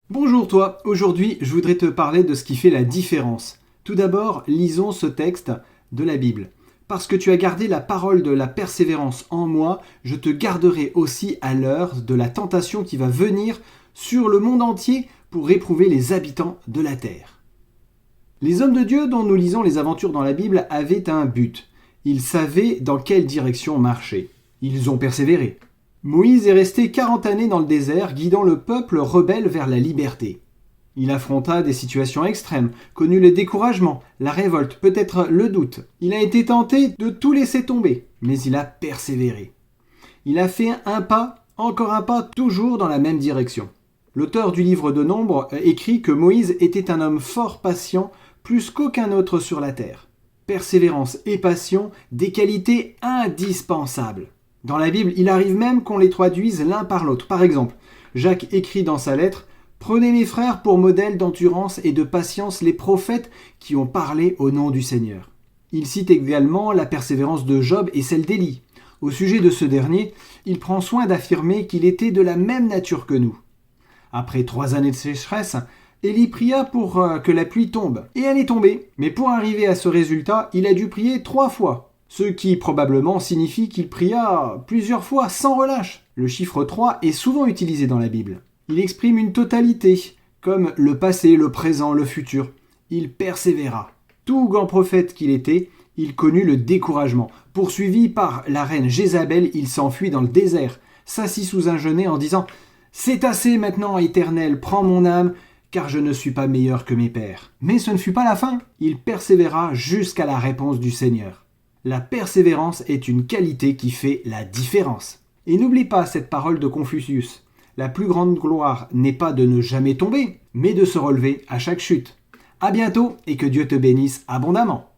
Bonjour toi, aujourd'hui je voudrais te parler de ce qui fait la différence. Tout d'abord, lisons ce texte de la Bible. Parce que tu as gardé la parole de la persévérance en moi, je te garderai aussi à l'heure de la tentation qui va venir sur le monde entier pour éprouver les habitants de la terre. Les hommes de Dieu dont nous lisons les aventures dans la Bible avaient un but. Ils savaient dans quelle direction marcher. Ils ont persévéré. Moïse est resté 40 années dans le désert, guidant le peuple rebelle vers la liberté. Il affronta des situations extrêmes, connut le découragement, la révolte, peut-être le doute. Il a été tenté de tout laisser tomber, mais il a persévéré. Il a fait un pas, encore un pas, toujours dans la même direction. L'auteur du livre de Nombres écrit que Moïse était un homme fort patient, plus qu'aucun autre sur la terre. Persévérance et passion, des qualités indispensables. Dans la Bible, il arrive même qu'on les traduise l'un par l'autre. Par exemple, Jacques écrit dans sa lettre « Prenez mes frères pour modèle d'endurance et de patience les prophètes qui ont parlé au nom du Seigneur. » Il cite également la persévérance de Job et celle d'Élie. Au sujet de ce dernier, il prend soin d'affirmer qu'il était de la même nature que nous. Après 3 années de sécheresse, Élie pria pour que la pluie tombe. Et elle est tombée. Mais pour arriver à ce résultat, il a dû prier 3 fois. Ce qui probablement signifie qu'il pria plusieurs fois sans relâche. Le chiffre 3 est souvent utilisé dans la Bible. Il exprime une totalité, comme le passé, le présent, le futur. Il persévéra. Tout grand prophète qu'il était, il connut le découragement. Poursuivi par la reine Jézabel, il s'enfuit dans le désert, s'assit sous un genêt en disant « C'est assez maintenant, Éternel, prends mon âme, car je ne suis pas meilleur que mes pères. » Mais ce ne fut pas la fin. Il persévéra jusqu'à la réponse du Seigneur. La persévérance est une qualité qui fait la différence. Et n'oublie pas cette parole de Confucius. La plus grande gloire n'est pas de ne jamais tomber, mais de se relever à chaque chute. À bientôt et que Dieu te bénisse abondamment.